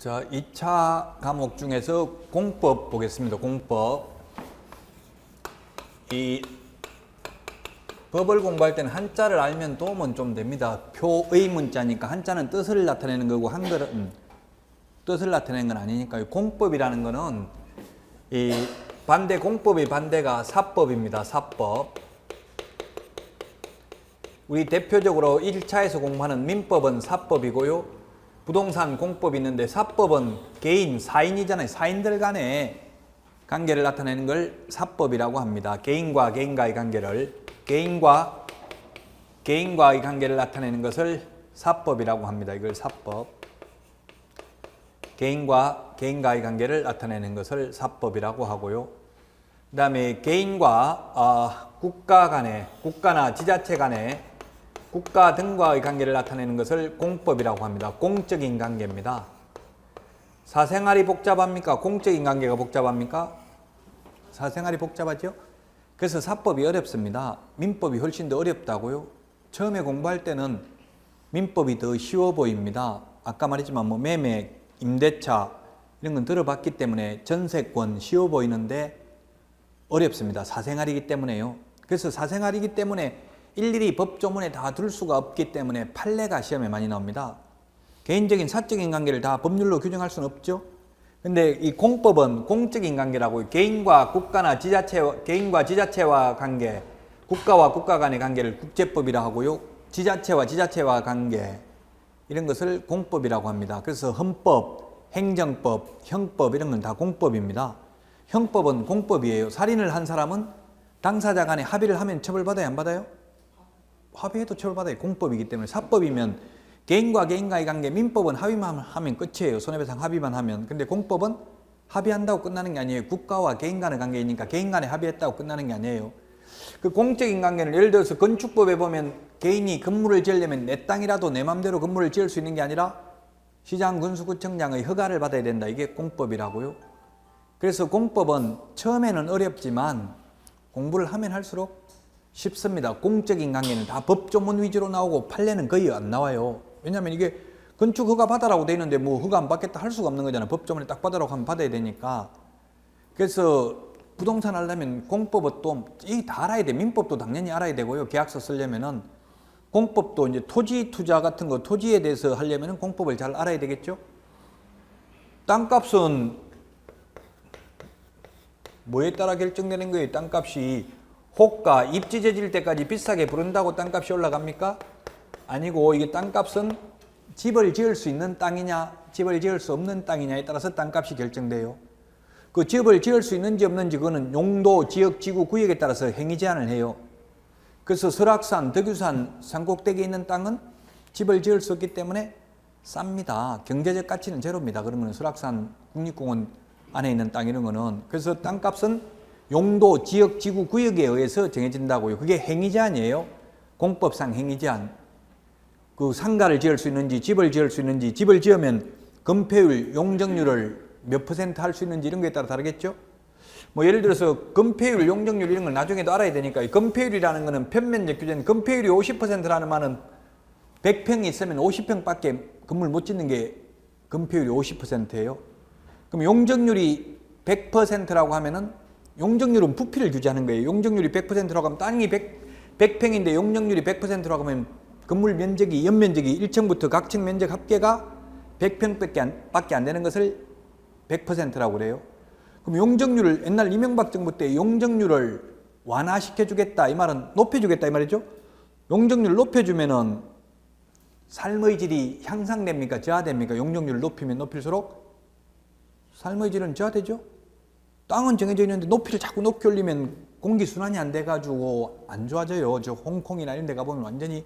자, 2차 과목 중에서 공법 보겠습니다. 공법. 이 법을 공부할 때는 한자를 알면 도움은 좀 됩니다. 표의 문자니까 한자는 뜻을 나타내는 거고 한글은 뜻을 나타내는 건 아니니까요. 공법이라는 거는 이 반대 공법의 반대가 사법입니다. 사법. 우리 대표적으로 1차에서 공부하는 민법은 사법이고요. 부동산 공법이 있는데 사법은 개인, 사인이잖아요. 사인들 간의 관계를 나타내는 걸 사법이라고 합니다. 개인과 개인과의 관계를, 개인과의 관계를 나타내는 것을 사법이라고 합니다. 이걸 사법. 개인과 개인과의 관계를 나타내는 것을 사법이라고 하고요. 그 다음에 개인과 국가 간의, 국가나 지자체 간의 국가 등과의 관계를 나타내는 것을 공법이라고 합니다. 공적인 관계입니다. 사생활이 복잡합니까? 공적인 관계가 복잡합니까? 사생활이 복잡하죠? 그래서 사법이 어렵습니다. 민법이 훨씬 더 어렵다고요? 처음에 공부할 때는 민법이 더 쉬워 보입니다. 아까 말했지만 뭐 매매, 임대차 이런 건 들어봤기 때문에 전세권 쉬워 보이는데 어렵습니다. 사생활이기 때문에요. 그래서 사생활이기 때문에 일일이 법조문에 다 둘 수가 없기 때문에 판례가 시험에 많이 나옵니다. 개인적인 사적인 관계를 다 법률로 규정할 수는 없죠. 근데 이 공법은 공적인 관계라고 개인과 국가나 개인과 지자체와 관계, 국가와 국가 간의 관계를 국제법이라 하고요. 지자체와 지자체와 관계 이런 것을 공법이라고 합니다. 그래서 헌법, 행정법, 형법 이런 건 다 공법입니다. 형법은 공법이에요. 살인을 한 사람은 당사자 간에 합의를 하면 처벌받아요, 안 받아요? 합의해도 처벌받아요. 공법이기 때문에. 사법이면 개인과 개인과의 관계, 민법은 합의만 하면 끝이에요. 손해배상 합의만 하면. 근데 공법은 합의한다고 끝나는 게 아니에요. 국가와 개인 간의 관계이니까 개인 간에 합의했다고 끝나는 게 아니에요. 그 공적인 관계는 예를 들어서 건축법에 보면 개인이 건물을 지으려면 내 땅이라도 내 맘대로 건물을 지을 수 있는 게 아니라 시장 군수구청장의 허가를 받아야 된다. 이게 공법이라고요. 그래서 공법은 처음에는 어렵지만 공부를 하면 할수록 쉽습니다. 공적인 관계는 다 법조문 위주로 나오고 판례는 거의 안 나와요. 왜냐하면 이게 건축 허가 받아라고 돼 있는데 뭐 허가 안 받겠다 할 수가 없는 거잖아요. 법조문에 딱 받으라고 하면 받아야 되니까. 그래서 부동산 하려면 공법은 또 다 알아야 돼. 민법도 당연히 알아야 되고요. 계약서 쓰려면은 공법도 이제 토지 투자 같은 거 토지에 대해서 하려면은 공법을 잘 알아야 되겠죠. 땅값은 뭐에 따라 결정되는 거예요? 땅값이 호가, 입지제질 때까지 비싸게 부른다고 땅값이 올라갑니까? 아니고 이게 땅값은 집을 지을 수 있는 땅이냐 집을 지을 수 없는 땅이냐에 따라서 땅값이 결정돼요. 그 집을 지을 수 있는지 없는지 그거는 용도, 지역, 지구, 구역에 따라서 행위 제한을 해요. 그래서 설악산, 덕유산, 산꼭대기에 있는 땅은 집을 지을 수 없기 때문에 쌉니다. 경제적 가치는 제로입니다. 그러면 설악산 국립공원 안에 있는 땅 이런 거는. 그래서 땅값은 용도, 지역, 지구, 구역에 의해서 정해진다고요. 그게 행위 제한이에요. 공법상 행위 제한. 그 상가를 지을 수 있는지, 집을 지을 수 있는지, 집을 지으면 건폐율, 용적률을 몇 % 할 수 있는지 이런 거에 따라 다르겠죠? 뭐 예를 들어서 건폐율, 용적률 이런 걸 나중에도 알아야 되니까 건폐율이라는 거는 편면적 규제는 건폐율이 50%라는 말은 100평이 있으면 50평밖에 건물 못 짓는 게 건폐율이 50%예요. 그럼 용적률이 100%라고 하면은 용적률은 부피를 규제하는 거예요. 용적률이 100%라고 하면 땅이 100평인데 용적률이 100%라고 하면 건물 면적이 연면적이 1층부터 각층 면적 합계가 100평밖에 안 되는 것을 100%라고 그래요. 그럼 용적률을 옛날 이명박 정부 때 용적률을 완화시켜 주겠다 이 말은 높여 주겠다 이 말이죠. 용적률을 높여 주면은 삶의 질이 향상됩니까? 저하됩니까? 용적률을 높이면 높일수록 삶의 질은 저하되죠. 땅은 정해져 있는데 높이를 자꾸 높이 올리면 공기순환이 안 돼가지고 안 좋아져요. 저 홍콩이나 이런 데 가보면 완전히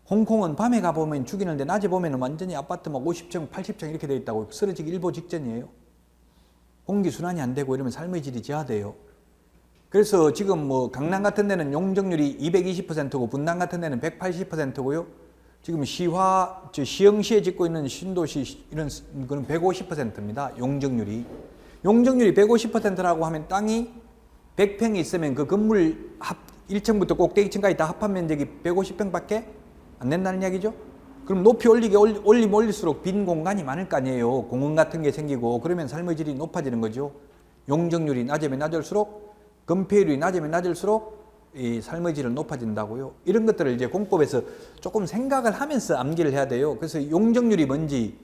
홍콩은 밤에 가보면 죽이는데 낮에 보면 완전히 아파트 막 50층, 80층 이렇게 돼 있다고 쓰러지기 일보 직전이에요. 공기순환이 안 되고 이러면 삶의 질이 저하돼요. 그래서 지금 뭐 강남 같은 데는 용적률이 220%고 분당 같은 데는 180%고요. 지금 시흥시에 짓고 있는 신도시 이런 거는 150%입니다. 용적률이. 용적률이 150%라고 하면 땅이 100평이 있으면 그 건물 1층부터 꼭대기층까지 다 합한 면적이 150평밖에 안 된다는 이야기죠. 그럼 높이 올리면 올릴수록 빈 공간이 많을 거 아니에요. 공원 같은 게 생기고 그러면 삶의 질이 높아지는 거죠. 용적률이 낮으면 낮을수록 건폐율이 낮으면 낮을수록 이 삶의 질은 높아진다고요. 이런 것들을 이제 공법에서 조금 생각을 하면서 암기를 해야 돼요. 그래서 용적률이 뭔지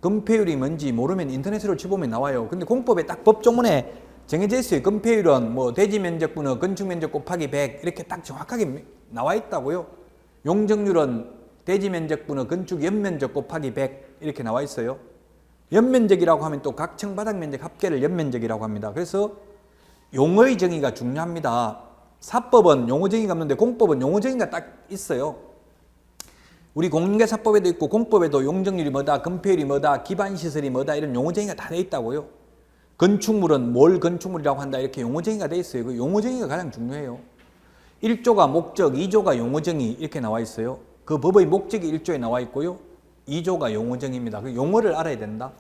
건폐율이 뭔지 모르면 인터넷으로 쳐보면 나와요. 근데 공법에 딱 법조문에 정해져 있어요. 건폐율은 뭐 대지 면적분의 건축 면적 곱하기 100 이렇게 딱 정확하게 나와 있다고요. 용적률은 대지 면적분의 건축 연면적 곱하기 100 이렇게 나와 있어요. 연면적이라고 하면 또 각 층 바닥 면적 합계를 연면적이라고 합니다. 그래서 용어의 정의가 중요합니다. 사법은 용어 정의가 없는데 공법은 용어 정의가 딱 있어요. 우리 공인중개사법에도 있고 공법에도 용적률이 뭐다, 건폐율이 뭐다, 기반시설이 뭐다 이런 용어 정의가 다 돼 있다고요. 건축물은 뭘 건축물이라고 한다 이렇게 용어 정의가 돼 있어요. 그 용어 정의가 가장 중요해요. 1조가 목적, 2조가 용어 정의 이렇게 나와 있어요. 그 법의 목적이 1조에 나와 있고요. 2조가 용어 정의입니다. 그 용어를 알아야 된다.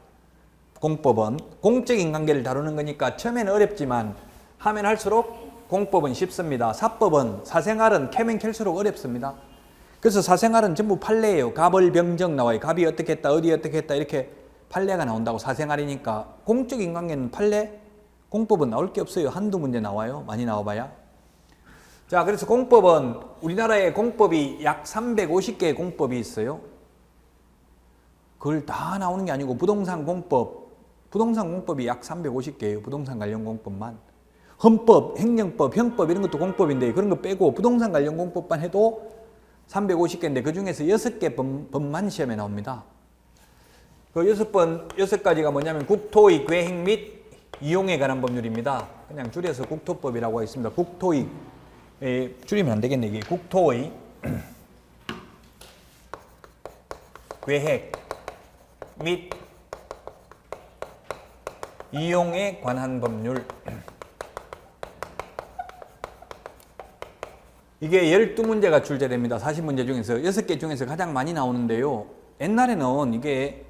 공법은 공적인 관계를 다루는 거니까 처음에는 어렵지만 하면 할수록 공법은 쉽습니다. 사법은 사생활은 캐면 캘수록 어렵습니다. 그래서 사생활은 전부 판례예요. 갑을병정 나와요. 갑이 어떻게 했다, 어디 어떻게 했다 이렇게 판례가 나온다고 사생활이니까. 공적인 관계는 판례, 공법은 나올 게 없어요. 한두 문제 나와요. 많이 나와봐야. 자, 그래서 공법은 우리나라에 공법이 약 350개의 공법이 있어요. 그걸 다 나오는 게 아니고 부동산 공법이 약 350개예요. 부동산 관련 공법만. 헌법, 행정법, 형법 이런 것도 공법인데 그런 거 빼고 부동산 관련 공법만 해도 350개인데 그 중에서 6개 법만 시험에 나옵니다. 그 6가지가 뭐냐면 국토의 계획 및 이용에 관한 법률입니다. 그냥 줄여서 국토법이라고 하겠습니다. 국토의 줄이면 안 되겠네. 이게 국토의 계획 및 이용에 관한 법률. 이게 12문제가 출제됩니다. 40문제 중에서 6개 중에서 가장 많이 나오는데요. 옛날에는 이게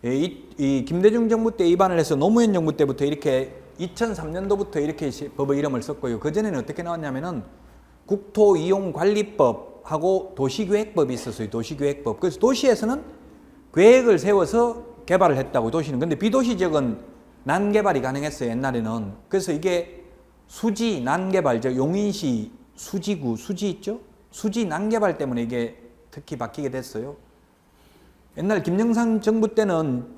이 김대중 정부 때 입안을 해서 노무현 정부 때부터 이렇게 2003년도부터 이렇게 법의 이름을 썼고요. 그전에는 어떻게 나왔냐면은 국토이용관리법하고 도시계획법이 있었어요. 도시계획법. 그래서 도시에서는 계획을 세워서 개발을 했다고 도시는. 근데 비도시 지역은 난개발이 가능했어요. 옛날에는. 그래서 이게 수지 난개발, 즉 용인시 수지구, 수지 있죠? 수지 난개발 때문에 이게 특히 바뀌게 됐어요. 옛날 김영삼 정부 때는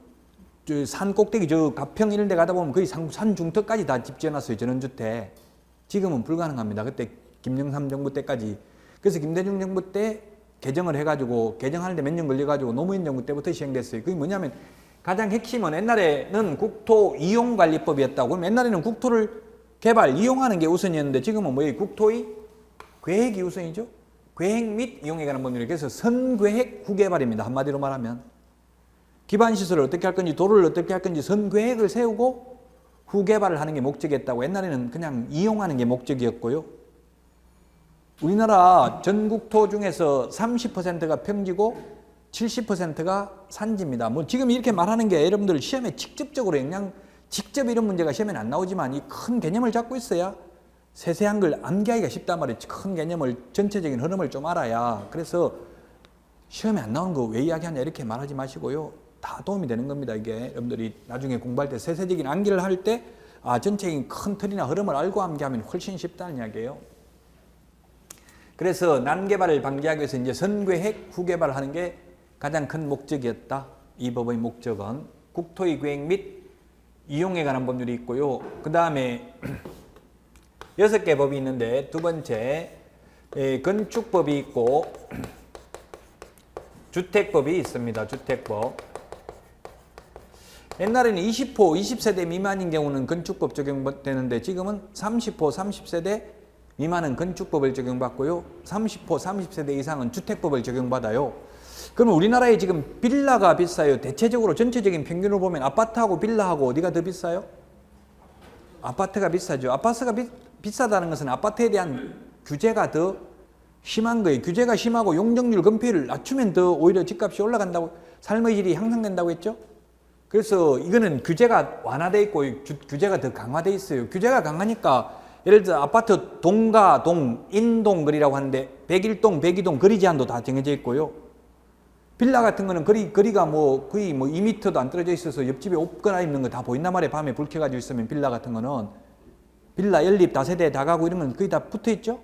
산 꼭대기 저 가평 이런 데 가다 보면 거의 산 중턱까지 다 집 지어놨어요. 전원주택. 지금은 불가능합니다. 그때 김영삼 정부 때까지. 그래서 김대중 정부 때 개정을 해가지고 개정하는데 몇 년 걸려가지고 노무현 정부 때부터 시행됐어요. 그게 뭐냐면 가장 핵심은 옛날에는 국토이용관리법이었다고. 그럼 옛날에는 국토를 개발, 이용하는 게 우선이었는데 지금은 뭐예요? 국토의 계획이 우선이죠. 계획 및 이용에 관한 법률이. 그래서 선계획 후개발입니다. 한마디로 말하면. 기반시설을 어떻게 할 건지, 도로를 어떻게 할 건지 선계획을 세우고 후개발을 하는 게 목적이었다고. 옛날에는 그냥 이용하는 게 목적이었고요. 우리나라 전국토 중에서 30%가 평지고 70%가 산지입니다. 뭐 지금 이렇게 말하는 게 여러분들 시험에 직접적으로 직접 이런 문제가 시험에 안 나오지만 이 큰 개념을 잡고 있어야 세세한 걸 암기하기가 쉽단 말이에요. 큰 개념을, 전체적인 흐름을 좀 알아야. 그래서 시험에 안 나오는 거 왜 이야기하냐 이렇게 말하지 마시고요. 다 도움이 되는 겁니다. 이게 여러분들이 나중에 공부할 때 세세적인 암기를 할 때 전체적인 큰 틀이나 흐름을 알고 암기하면 훨씬 쉽다는 이야기예요. 그래서 난개발을 방지하기 위해서 이제 선계획, 후개발을 하는 게 가장 큰 목적이었다. 이 법의 목적은 국토의 계획 및 이용에 관한 법률이 있고요. 그 다음에 6개 법이 있는데 두 번째 건축법이 있고 주택법이 있습니다. 주택법. 옛날에는 20세대 미만인 경우는 건축법 적용되는데 지금은 30세대 미만은 건축법을 적용받고요. 30세대 이상은 주택법을 적용받아요. 그러면 우리나라에 지금 빌라가 비싸요. 대체적으로 전체적인 평균을 보면 아파트하고 빌라하고 어디가 더 비싸요? 아파트가 비싸죠. 아파트가 비싸다는 것은 아파트에 대한 규제가 더 심한 거예요. 규제가 심하고 용적률 건폐율을 낮추면 더 오히려 집값이 올라간다고, 삶의 질이 향상된다고 했죠. 그래서 이거는 규제가 완화되어 있고 규제가 더 강화되어 있어요. 규제가 강하니까 예를 들어 아파트 동가동, 인동거리라고 하는데 101동, 102동 거리 제한도 다 정해져 있고요. 빌라 같은 거는 거리가 뭐 거의 뭐 2m도 안 떨어져 있어서 옆집에 옷 갈아입는 거 다 보인단 말이에요. 밤에 불 켜가지고 있으면 빌라 같은 거는. 빌라 연립 다세대 다가구 이런 건 거의 다 붙어 있죠.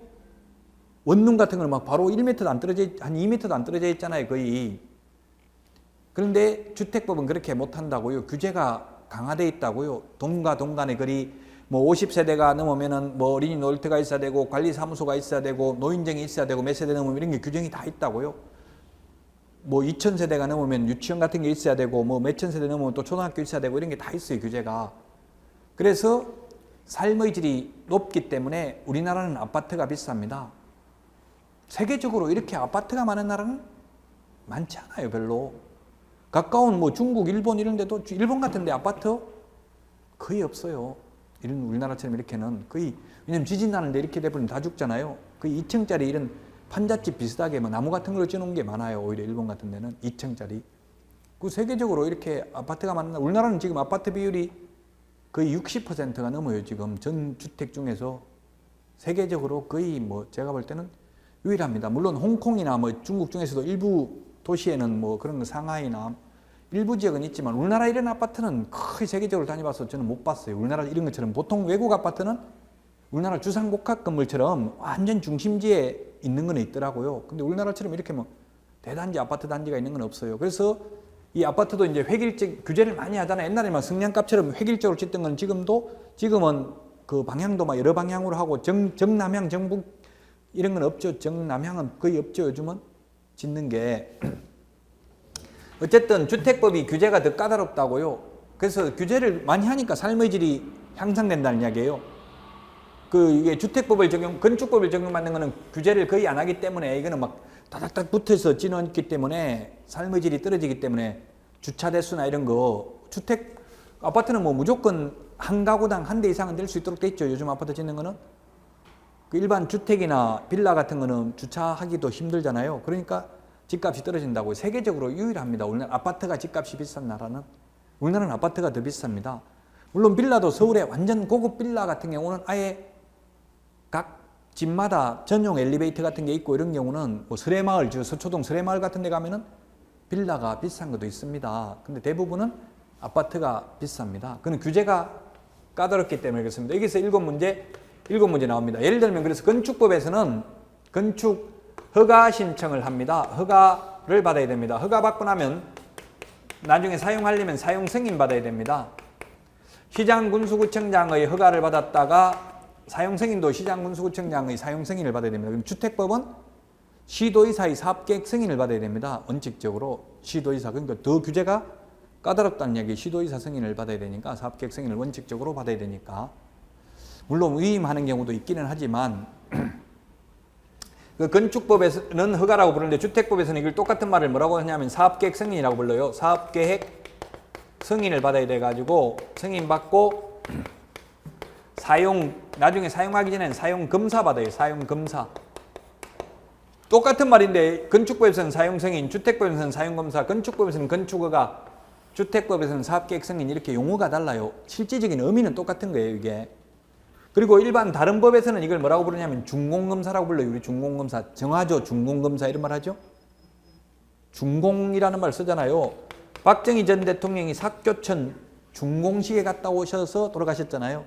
원룸 같은 거는 막 바로 1m도 안 떨어져, 한 2m도 안 떨어져 있잖아요, 거의. 그런데 주택법은 그렇게 못한다고요. 규제가 강화되어 있다고요. 동과 동 간의 거리, 뭐 50세대가 넘으면은 뭐 어린이 놀이터가 있어야 되고, 관리사무소가 있어야 되고, 노인정이 있어야 되고, 몇 세대 넘으면 이런 게 규정이 다 있다고요. 뭐 2000세대가 넘으면 유치원 같은 게 있어야 되고, 뭐 몇천 세대 넘으면 또 초등학교 있어야 되고, 이런 게 다 있어요, 규제가. 그래서 삶의 질이 높기 때문에 우리나라는 아파트가 비쌉니다. 세계적으로 이렇게 아파트가 많은 나라는 많지 않아요, 별로. 가까운 뭐 중국, 일본 이런 데도, 일본 같은 데 아파트 거의 없어요. 이런 우리나라처럼 이렇게는 거의, 왜냐면 지진 나는데 이렇게 돼버리면 다 죽잖아요. 거의 2층짜리 이런 판잣집 비슷하게 뭐 나무 같은 걸 찌놓은 게 많아요. 오히려 일본 같은 데는 2층짜리. 그 세계적으로 이렇게 아파트가 많나? 우리나라는 지금 아파트 비율이 거의 60%가 넘어요. 지금 전 주택 중에서 세계적으로 거의 뭐 제가 볼 때는 유일합니다. 물론 홍콩이나 뭐 중국 중에서도 일부 도시에는 뭐 그런 거 상하이나 일부 지역은 있지만 우리나라 이런 아파트는 거의 세계적으로 다녀봐서 저는 못 봤어요. 우리나라 이런 것처럼 보통 외국 아파트는 우리나라 주상복합 건물처럼 완전 중심지에 있는 건 있더라고요. 근데 우리나라처럼 이렇게 뭐 대단지 아파트 단지가 있는 건 없어요. 그래서 이 아파트도 이제 획일적 규제를 많이 하잖아요. 옛날에 막 승량값처럼 획일적으로 짓던 건 지금은 그 방향도 막 여러 방향으로 하고 정남향, 정북 이런 건 없죠. 정남향은 거의 없죠. 요즘은 짓는 게. 어쨌든 주택법이 규제가 더 까다롭다고요. 그래서 규제를 많이 하니까 삶의 질이 향상된다는 이야기예요. 이게 주택법을 건축법을 적용받는 거는 규제를 거의 안 하기 때문에 이거는 막 다닥닥 붙어서 지어놓기 때문에 삶의 질이 떨어지기 때문에 주차 대수나 이런 거, 아파트는 뭐 무조건 한 가구당 한 대 이상은 될 수 있도록 돼 있죠. 요즘 아파트 짓는 거는. 그 일반 주택이나 빌라 같은 거는 주차하기도 힘들잖아요. 그러니까 집값이 떨어진다고. 세계적으로 유일합니다. 우리나라 아파트가 집값이 비싼 나라는. 우리나라는 아파트가 더 비쌉니다. 물론 빌라도 서울에 완전 고급 빌라 같은 경우는 아예 각 집마다 전용 엘리베이터 같은 게 있고 이런 경우는 뭐 설해마을, 서초동 설해마을 같은 데 가면은 빌라가 비싼 것도 있습니다. 근데 대부분은 아파트가 비쌉니다. 그건 규제가 까다롭기 때문에 그렇습니다. 여기서 7문제 나옵니다. 예를 들면 그래서 건축법에서는 건축 허가 신청을 합니다. 허가를 받아야 됩니다. 허가 받고 나면 나중에 사용하려면 사용 승인 받아야 됩니다. 시장군수구청장의 허가를 받았다가 사용 승인도 시장군수구청장의 사용 승인을 받아야 됩니다. 그럼 주택법은 시도의사의 사업계획 승인을 받아야 됩니다. 원칙적으로 시도의사. 그러니까 더 규제가 까다롭다는 얘기. 시도의사 승인을 받아야 되니까 사업계획 승인을 원칙적으로 받아야 되니까. 물론 위임하는 경우도 있기는 하지만 그 건축법에서는 허가라고 부르는데 주택법에서는 이걸 똑같은 말을 뭐라고 하냐면 사업계획 승인이라고 불러요. 사업계획 승인을 받아야 돼가지고 승인받고 나중에 사용하기 전에는 사용검사 받아요. 사용검사. 똑같은 말인데 건축법에서는 사용승인, 주택법에서는 사용검사, 건축법에서는 건축허가, 주택법에서는 사업계획 승인 이렇게 용어가 달라요. 실질적인 의미는 똑같은 거예요. 이게. 그리고 일반 다른 법에서는 이걸 뭐라고 부르냐면 준공검사라고 불러요. 우리 준공검사. 정하죠. 준공검사 이런 말 하죠. 준공이라는 말 쓰잖아요. 박정희 전 대통령이 사교천 준공식에 갔다 오셔서 돌아가셨잖아요.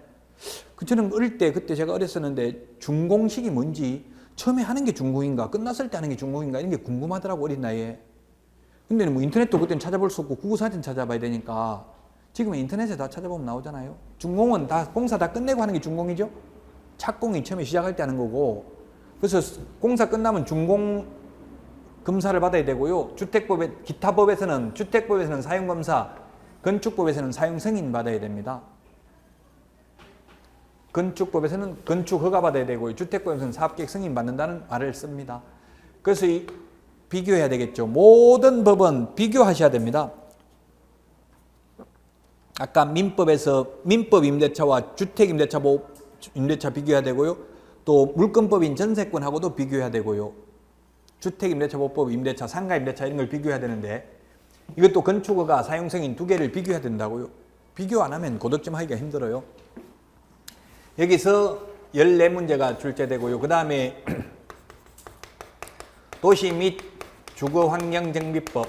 저는 어릴 때 그때 제가 어렸었는데 준공식이 뭔지 처음에 하는 게 준공인가 끝났을 때 하는 게 준공인가 이런 게 궁금하더라고 어린 나이에. 근데 뭐 인터넷도 그때는 찾아볼 수 없고 구구사진 찾아봐야 되니까 지금은 인터넷에 다 찾아보면 나오잖아요. 준공은 다 공사 다 끝내고 하는 게 준공이죠. 착공이 처음에 시작할 때 하는 거고. 그래서 공사 끝나면 준공 검사를 받아야 되고요. 기타 법에서는 주택법에서는 사용검사, 건축법에서는 사용승인 받아야 됩니다. 건축법에서는 건축허가 받아야 되고요. 주택법에서는 사업계획 승인 받는다는 말을 씁니다. 그래서 비교해야 되겠죠. 모든 법은 비교하셔야 됩니다. 아까 민법에서 민법 임대차와 주택 임대차 비교해야 되고요. 또 물권법인 전세권하고도 비교해야 되고요. 주택 임대차 보호법 임대차, 상가 임대차 이런 걸 비교해야 되는데 이것도 건축허가, 사용승인 두 개를 비교해야 된다고요. 비교 안 하면 고득점 하기가 힘들어요. 여기서 14문제가 출제되고요. 그 다음에 도시 및 주거환경정비법.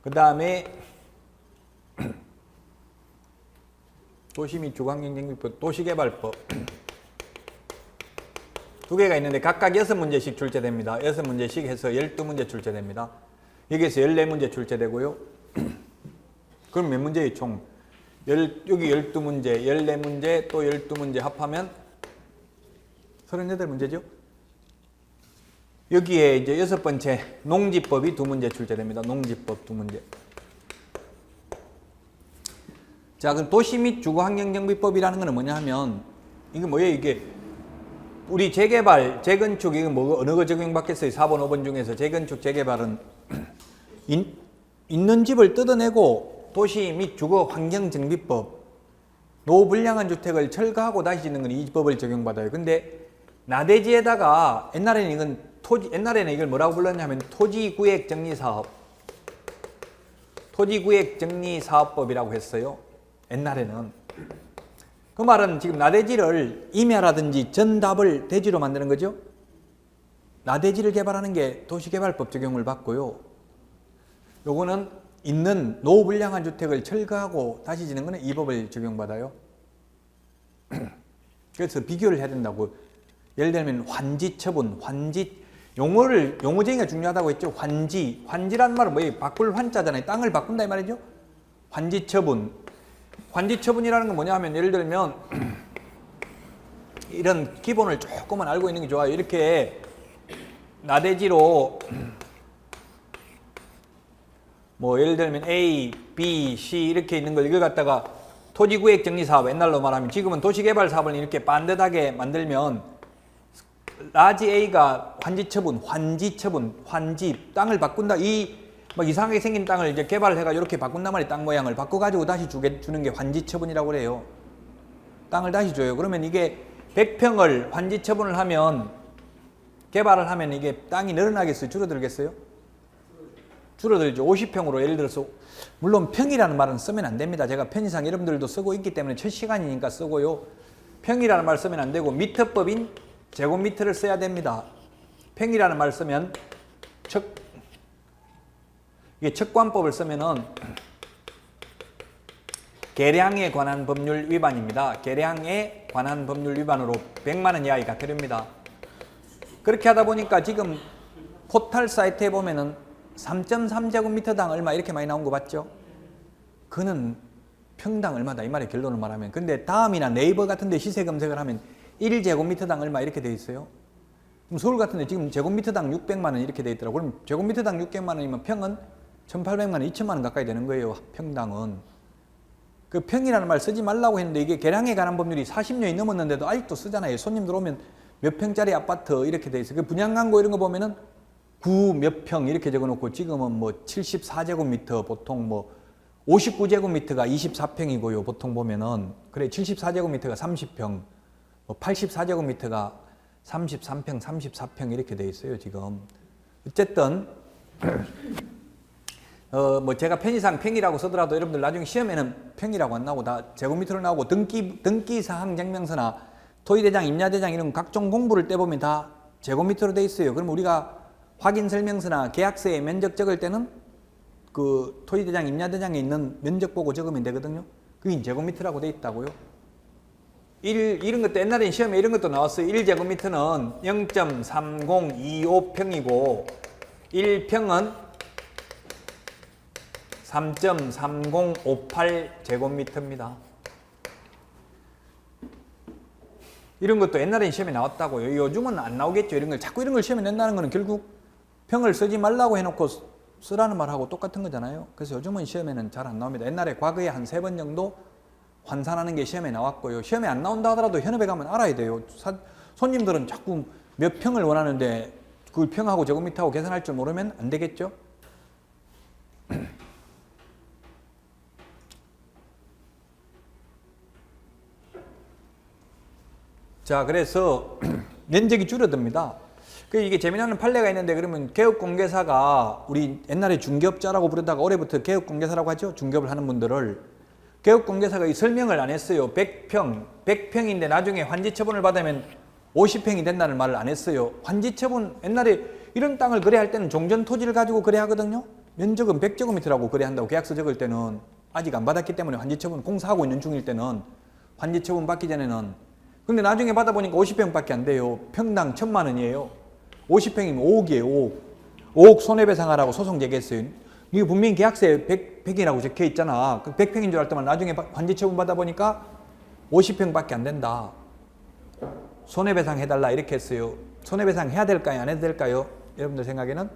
그 다음에 도시 및 주거환경정비법, 도시개발법. 두 개가 있는데 각각 6문제씩 출제됩니다. 6문제씩 해서 12문제 출제됩니다. 여기에서 14문제 출제되고요. 그럼 몇 문제예요, 총? 여기 12문제, 14문제, 또 12문제 합하면 38문제죠? 여기에 이제 6번째 농지법이 2문제 출제됩니다. 농지법 2문제. 자, 그럼 도시 및 주거환경정비법이라는 거는 뭐냐 하면, 이게 뭐예요, 이게? 우리 재개발, 재건축, 이거 뭐, 어느 거 적용받겠어요? 4번, 5번 중에서 재건축, 재개발은 있는 집을 뜯어내고 도시 및 주거환경정비법, 노불량한 주택을 철거하고 다시 짓는 건 이 법을 적용받아요. 근데 나대지에다가 옛날에는 이걸 뭐라고 불렀냐면 토지구역정리사업, 토지구역정리사업법이라고 했어요. 옛날에는. 그 말은 지금 나대지를 임야라든지 전답을 대지로 만드는 거죠. 나대지를 개발하는 게 도시개발법 적용을 받고요. 요거는 있는 노불량한 주택을 철거하고 다시 짓는 거는 이 법을 적용받아요. 그래서 비교를 해야 된다고. 예를 들면 환지처분, 용어쟁이가 중요하다고 했죠. 환지라는 말은 뭐예요? 바꿀 환자잖아요. 땅을 바꾼다 이 말이죠. 환지처분이라는 건 뭐냐 하면, 예를 들면 이런 기본을 조금만 알고 있는 게 좋아요. 이렇게 나대지로 뭐 예를 들면 A, B, C 이렇게 있는 걸 이걸 갖다가 토지구역정리사업, 옛날로 말하면, 지금은 도시개발사업을 이렇게 반듯하게 만들면 라지 A가 환지, 땅을 바꾼다. 막 이상하게 생긴 땅을 이제 개발을 해가 이렇게 바꾼단 말이에요. 땅 모양을 바꿔가지고 다시 주는 게 환지처분이라고 그래요. 땅을 다시 줘요. 그러면 이게 100평을 환지처분을 하면, 개발을 하면 이게 땅이 늘어나겠어요? 줄어들겠어요? 줄어들죠. 50평으로 예를 들어서, 물론 평이라는 말은 쓰면 안 됩니다. 제가 편의상 여러분들도 쓰고 있기 때문에 첫 시간이니까 쓰고요. 평이라는 말 쓰면 안 되고 미터법인 제곱미터를 써야 됩니다. 평이라는 말 쓰면 이게 척관법을 쓰면은 계량에 관한 법률 위반입니다. 계량에 관한 법률 위반으로 100만 원 이하의 과태료입니다. 그렇게 하다 보니까 지금 포털 사이트에 보면은 3.3제곱미터당 얼마 이렇게 많이 나온 거 봤죠? 그는 평당 얼마다 이 말의 결론을 말하면. 근데 다음이나 네이버 같은 데 시세 검색을 하면 1제곱미터당 얼마 이렇게 돼 있어요. 그럼 서울 같은 데 지금 제곱미터당 600만 원 이렇게 돼 있더라고요. 그럼 제곱미터당 600만 원이면 평은 1,800만 원, 2천만 원 가까이 되는 거예요. 평당은. 그 평이라는 말 쓰지 말라고 했는데 이게 계량에 관한 법률이 40년이 넘었는데도 아직도 쓰잖아요. 손님들 오면 몇 평짜리 아파트 이렇게 돼 있어요. 그 분양광고 이런 거 보면은 9 몇 평 이렇게 적어놓고, 지금은 뭐 74제곱미터, 보통 뭐 59제곱미터가 24평이고요. 보통 보면은. 그래, 74제곱미터가 30평, 뭐 84제곱미터가 33평, 34평 이렇게 돼 있어요, 지금. 어쨌든 뭐 제가 편의상 평이라고 쓰더라도 여러분들 나중에 시험에는 평이라고 안 나오고 다 제곱미터로 나오고, 등기사항 증명서나 토지대장, 임야대장 이런 각종 공부를 떼보면 다 제곱미터로 돼 있어요. 그럼 우리가 확인설명서나 계약서에 면적 적을 때는 그 토지대장, 임야대장에 있는 면적 보고 적으면 되거든요. 그게 제곱미터라고 돼 있다고요. 이런 것도 옛날엔 시험에 이런 것도 나왔어요. 1제곱미터는 0.3025평이고 1평은 3.3058제곱미터입니다. 이런 것도 옛날엔 시험에 나왔다고요. 요즘은 안 나오겠죠. 이런 걸 자꾸 이런 걸 시험에 낸다는 거는 결국 평을 쓰지 말라고 해놓고 쓰라는 말하고 똑같은 거잖아요. 그래서 요즘은 시험에는 잘 안 나옵니다. 옛날에 과거에 한 3번 정도 환산하는 게 시험에 나왔고요. 시험에 안 나온다 하더라도 현업에 가면 알아야 돼요. 손님들은 자꾸 몇 평을 원하는데 그 평하고 제곱미터하고 계산할 줄 모르면 안 되겠죠. 자, 그래서 면적이 줄어듭니다. 이게 재미나는 판례가 있는데, 그러면 개업공개사가, 우리 옛날에 중개업자라고 부르다가 올해부터 개업공개사라고 하죠. 중개업을 하는 분들을. 개업공개사가 이 설명을 안 했어요. 100평인데 나중에 환지처분을 받으면 50평이 된다는 말을 안 했어요. 환지처분, 옛날에 이런 땅을 거래할 때는 종전 토지를 가지고 거래하거든요. 면적은 100제곱미터라고 거래한다고 계약서 적을 때는 아직 안 받았기 때문에 환지처분 공사하고 있는 중일 때는 환지처분 받기 전에는. 근데 나중에 받아보니까 50평밖에 안 돼요. 평당 1,000만 원이에요. 50평이면 5억이에요. 5억. 5억 손해배상하라고 소송 제기했어요. 이게 분명히 계약서에 100평이라고 적혀 있잖아. 100평인 줄 알았더만 나중에 환지처분 받아보니까 50평밖에 안 된다. 손해배상 해달라 이렇게 했어요. 손해배상 해야 될까요? 안 해도 될까요? 여러분들 생각에는?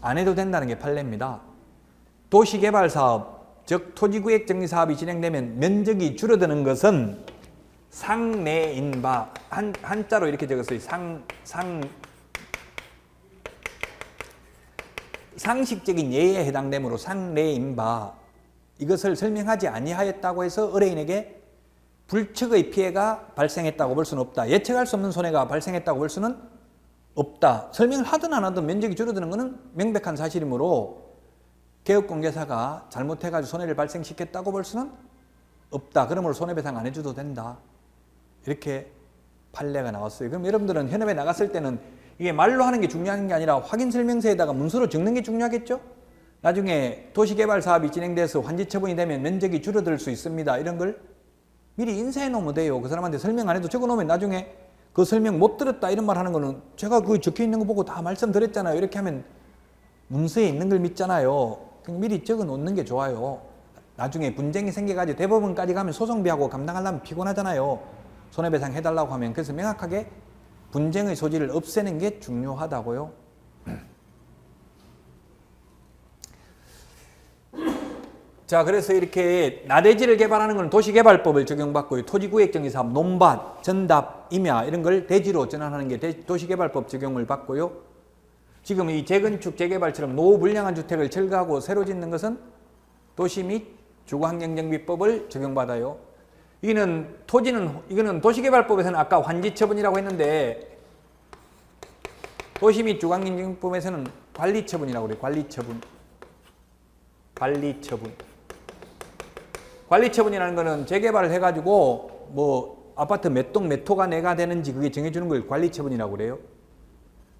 안 해도 된다는 게 판례입니다. 도시개발사업, 즉 토지구획 정리사업이 진행되면 면적이 줄어드는 것은 상내인 바, 한자로 이렇게 적었어요. 상식적인 예에 해당되므로 상내인 바, 이것을 설명하지 아니하였다고 해서 의뢰인에게 불측의 피해가 발생했다고 볼 수는 없다. 예측할 수 없는 손해가 발생했다고 볼 수는 없다. 설명을 하든 안 하든 면적이 줄어드는 것은 명백한 사실이므로 개업공개사가 잘못해가지고 손해를 발생시켰다고 볼 수는 없다. 그러므로 손해배상 안 해줘도 된다. 이렇게 판례가 나왔어요. 그럼 여러분들은 현업에 나갔을 때는 이게 말로 하는 게 중요한 게 아니라 확인설명서에다가 문서로 적는 게 중요하겠죠? 나중에 도시개발사업이 진행돼서 환지처분이 되면 면적이 줄어들 수 있습니다. 이런 걸 미리 인쇄해 놓으면 돼요. 그 사람한테 설명 안 해도 적어 놓으면 나중에 그 설명 못 들었다 이런 말 하는 거는 제가 그 적혀 있는 거 보고 다 말씀드렸잖아요. 이렇게 하면 문서에 있는 걸 믿잖아요. 미리 적어 놓는 게 좋아요. 나중에 분쟁이 생겨가지고 대법원까지 가면 소송비하고 감당하려면 피곤하잖아요. 손해배상 해달라고 하면. 그래서 명확하게 분쟁의 소지를 없애는 게 중요하다고요. 자, 그래서 이렇게 나대지를 개발하는 건 도시개발법을 적용받고요. 토지구획정리사업, 논밭, 전답, 임야 이런 걸 대지로 전환하는 게 도시개발법 적용을 받고요. 지금 이 재건축, 재개발처럼 노후불량한 주택을 철거하고 새로 짓는 것은 도시 및 주거환경정비법을 적용받아요. 이거는 도시개발법에서는 아까 환지처분이라고 했는데 도시 및 주거환경정비법에서는 관리처분이라고 그래요. 관리처분이라는 거는 재개발을 해가지고 뭐 아파트 몇 동 몇 호가 내가 되는지 그게 정해주는 걸 관리처분이라고 그래요.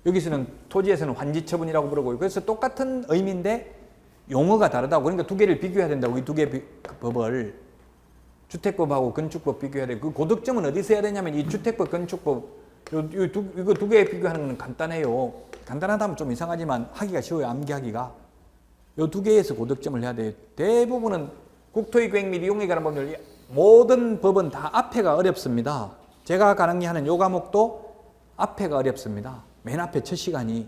여기서는 토지에서는 환지처분이라고 부르고요. 그래서 똑같은 의미인데 용어가 다르다고. 그러니까 두 개를 비교해야 된다고. 이 두 개 법을 주택법하고 건축법 비교해야 돼. 그 고득점은 어디서 해야 되냐면 이 주택법, 건축법 이거 두 개 비교하는 건 간단해요. 간단하다면 좀 이상하지만 하기가 쉬워요. 암기하기가. 이 두 개에서 고득점을 해야 돼요. 대부분은 국토의계획 및 이용에 관한 법률 모든 법은 다 앞에가 어렵습니다. 제가 강의하는 요 과목도 앞에가 어렵습니다. 맨 앞에 첫 시간이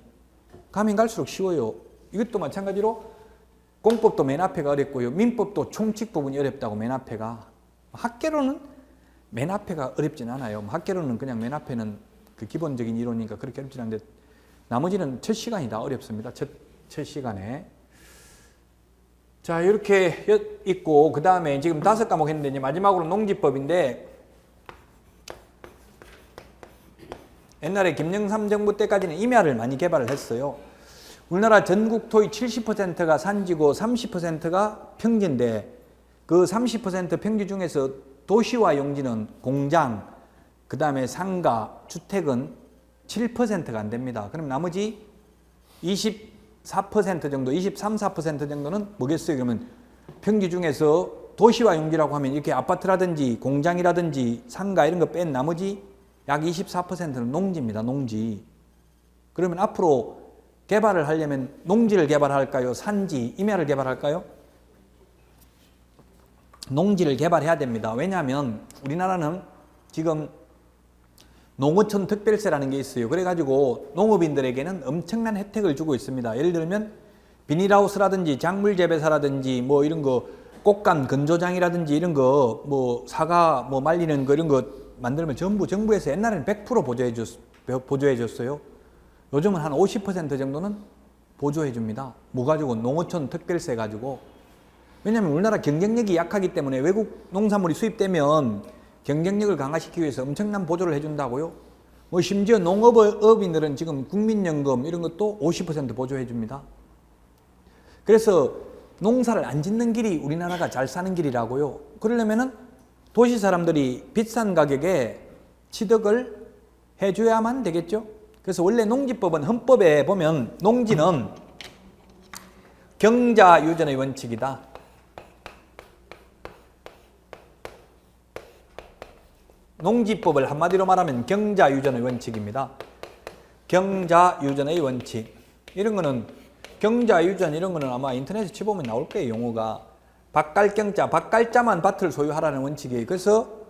가면 갈수록 쉬워요. 이것도 마찬가지로 공법도 맨 앞에가 어렵고요. 민법도 총칙 부분이 어렵다고 맨 앞에가. 학계로는 맨 앞에가 어렵진 않아요. 학계로는 그냥 맨 앞에는 그 기본적인 이론이니까 그렇게 어렵진 않은데 나머지는 첫 시간이 다 어렵습니다. 첫 시간에. 자, 이렇게 있고 그 다음에 지금 5과목 했는데 이제 마지막으로 농지법인데 옛날에 김영삼 정부 때까지는 임야를 많이 개발을 했어요. 우리나라 전국 토의 70%가 산지고 30%가 평지인데 그 30% 평지 중에서 도시와 용지는 공장, 그 다음에 상가, 주택은 7%가 안 됩니다. 그럼 나머지 24% 정도, 23, 4% 정도는 뭐겠어요? 그러면 평지 중에서 도시와 용지라고 하면 이렇게 아파트라든지 공장이라든지 상가 이런 거 뺀 나머지 약 24%는 농지입니다. 농지. 그러면 앞으로 개발을 하려면 농지를 개발할까요? 산지, 임야를 개발할까요? 농지를 개발해야 됩니다. 왜냐하면 우리나라는 지금 농어촌 특별세라는 게 있어요. 그래가지고 농업인들에게는 엄청난 혜택을 주고 있습니다. 예를 들면 비닐하우스라든지 작물재배사라든지 뭐 이런 거 꽃감 건조장이라든지 이런 거 뭐 사과 뭐 말리는 거 이런 거 만들면 전부 정부에서 옛날에는 100% 보조해 줬어요. 요즘은 한 50% 정도는 보조해 줍니다. 뭐 가지고 농어촌 특별세 가지고. 왜냐하면 우리나라 경쟁력이 약하기 때문에 외국 농산물이 수입되면 경쟁력을 강화시키기 위해서 엄청난 보조를 해준다고요. 뭐 심지어 농업인들은 지금 국민연금 이런 것도 50% 보조해 줍니다. 그래서 농사를 안 짓는 길이 우리나라가 잘 사는 길이라고요. 그러려면은 도시 사람들이 비싼 가격에 취득을 해줘야만 되겠죠. 그래서 원래 농지법은 헌법에 보면 농지는 경자유전의 원칙이다. 농지법을 한마디로 말하면 경자유전의 원칙입니다. 경자유전의 원칙. 이런 거는 경자유전 이런 거는 아마 인터넷에 쳐보면 나올 거예요. 용어가. 밭갈경자, 밭갈자만 밭을 소유하라는 원칙이에요. 그래서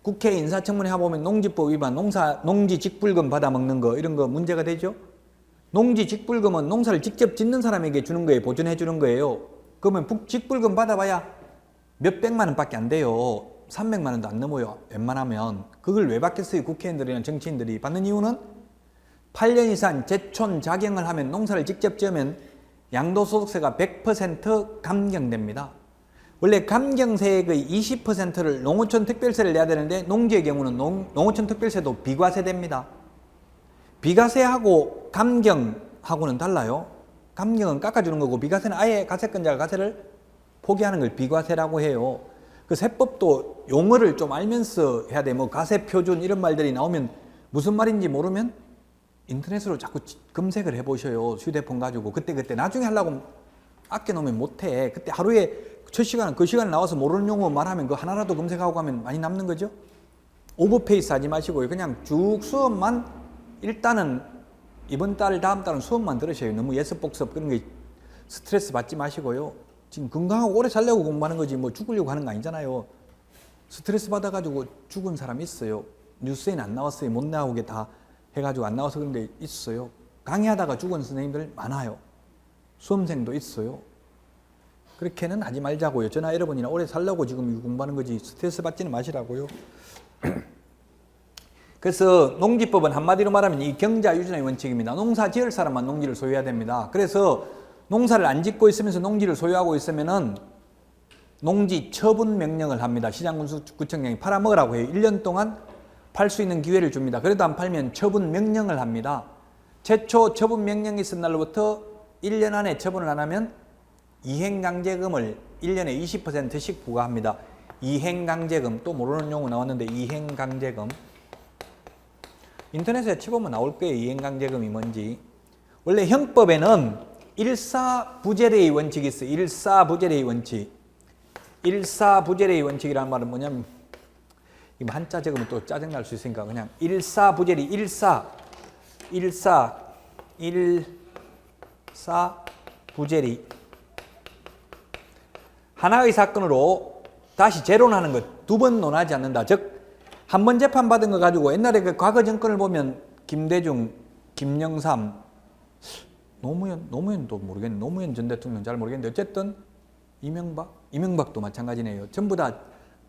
국회 인사청문회 해보면 농지법 위반, 농지 직불금 받아먹는 거 이런 거 문제가 되죠. 농지 직불금은 농사를 직접 짓는 사람에게 주는 거예요. 보존해 주는 거예요. 그러면 직불금 받아봐야 몇백만 원밖에 안 돼요. 300만 원도 안 넘어요. 웬만하면. 그걸 왜 받겠어요? 국회의원들이나 정치인들이 받는 이유는 8년 이상 제촌 자경을 하면 농사를 직접 지으면 양도소득세가 100% 감경됩니다. 원래 감경세액의 20%를 농어촌 특별세를 내야 되는데 농지의 경우는 농어촌 특별세도 비과세됩니다. 비과세하고 감경하고는 달라요. 감경은 깎아주는 거고 비과세는 아예 가세권자가 가세를 포기하는 걸 비과세라고 해요. 그 세법도 용어를 좀 알면서 해야 돼. 뭐 가세표준 이런 말들이 나오면 무슨 말인지 모르면 인터넷으로 자꾸 검색을 해보셔요. 휴대폰 가지고 그때 나중에 하려고 아껴놓으면 못해. 그때 하루에 첫 시간 그 시간에 나와서 모르는 용어 말하면 그 하나라도 검색하고 가면 많이 남는 거죠. 오버페이스 하지 마시고요. 그냥 쭉 수업만 일단은 이번 달 다음 달은 수업만 들으셔요. 너무 예습복습 그런 게 스트레스 받지 마시고요. 지금 건강하고 오래 살려고 공부하는 거지 뭐 죽으려고 하는 거 아니잖아요. 스트레스 받아가지고 죽은 사람 있어요. 뉴스에는 안 나왔어요. 못 나오게 다 해가지고 안 나와서 그런 게 있어요. 강의하다가 죽은 선생님들 많아요. 수험생도 있어요. 그렇게는 하지 말자고요. 저나 여러분이나 오래 살려고 지금 공부하는 거지 스트레스 받지는 마시라고요. 그래서 농지법은 한마디로 말하면 이 경자유전의 원칙입니다. 농사 지을 사람만 농지를 소유해야 됩니다. 그래서 농사를 안 짓고 있으면서 농지를 소유하고 있으면은 농지 처분 명령을 합니다. 시장군수구청장이 팔아먹으라고 해요. 1년 동안 팔 수 있는 기회를 줍니다. 그래도 안 팔면 처분 명령을 합니다. 최초 처분 명령이 있은 날로부터 1년 안에 처분을 안 하면 이행강제금을 1년에 20%씩 부과합니다. 이행강제금, 또 모르는 용어 나왔는데 이행강제금. 인터넷에 쳐보면 나올 거예요. 이행강제금이 뭔지. 원래 형법에는 일사부재래의 원칙이 있어요. 일사부재래의 원칙. 일사부재래의 원칙이라는 말은 뭐냐면 이거 한자 적으면 또 짜증날 수 있으니까 그냥 일사부재리, 일사부재리. 하나의 사건으로 다시 재론하는 것, 두 번 논하지 않는다. 즉, 한 번 재판받은 거 가지고 옛날에 그 과거 정권을 보면 김대중, 김영삼, 노무현도 모르겠네. 노무현 전 대통령 잘 모르겠는데 어쨌든 이명박도 마찬가지네요. 전부 다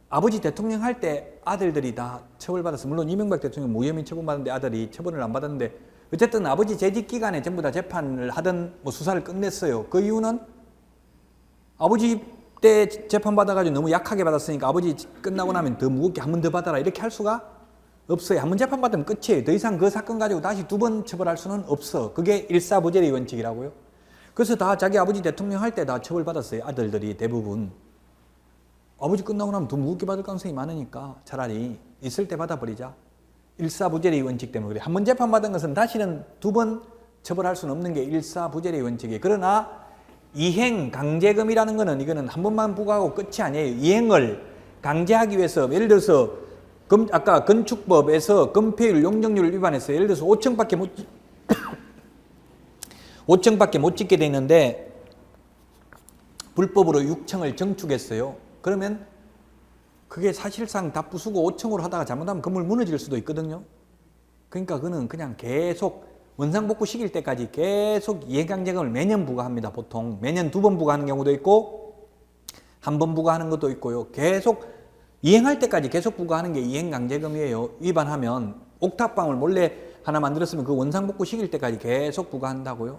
아버지 대통령 할 때 아들들이 다 처벌받았어. 물론 이명박 대통령 무혐의 처분받았는데 아들이 처벌을 안 받았는데 어쨌든 아버지 재직 기간에 전부 다 재판을 하든 뭐 수사를 끝냈어요. 그 이유는 아버지 때 재판받아가지고 너무 약하게 받았으니까 아버지 끝나고 나면 더 무겁게 한 번 더 받아라 이렇게 할 수가 없어요. 한 번 재판받으면 끝이에요. 더 이상 그 사건 가지고 다시 두 번 처벌할 수는 없어. 그게 일사부재의 원칙이라고요. 그래서 다 자기 아버지 대통령 할 때 다 처벌받았어요. 아들들이 대부분. 아버지 끝나고 나면 더 무겁게 받을 가능성이 많으니까 차라리 있을 때 받아버리자. 일사부재의 원칙 때문에 그래. 한 번 재판받은 것은 다시는 두 번 처벌할 수는 없는 게 일사부재의 원칙이에요. 그러나 이행 강제금이라는 거는 이거는 한 번만 부과하고 끝이 아니에요. 이행을 강제하기 위해서 예를 들어서 아까 건축법에서 건폐율 용적률을 위반했어요. 예를 들어서 5층밖에 못 짓게 돼 있는데 불법으로 6층을 증축했어요. 그러면 그게 사실상 다 부수고 5층으로 하다가 잘못하면 건물 무너질 수도 있거든요. 그러니까 그는 그냥 계속 원상복구 시킬 때까지 계속 이행강제금을 매년 부과합니다. 보통 매년 두 번 부과하는 경우도 있고 한 번 부과하는 것도 있고요. 계속 이행할 때까지 계속 부과하는 게 이행강제금이에요. 위반하면 옥탑방을 몰래 하나 만들었으면 그 원상복구 시킬 때까지 계속 부과한다고요.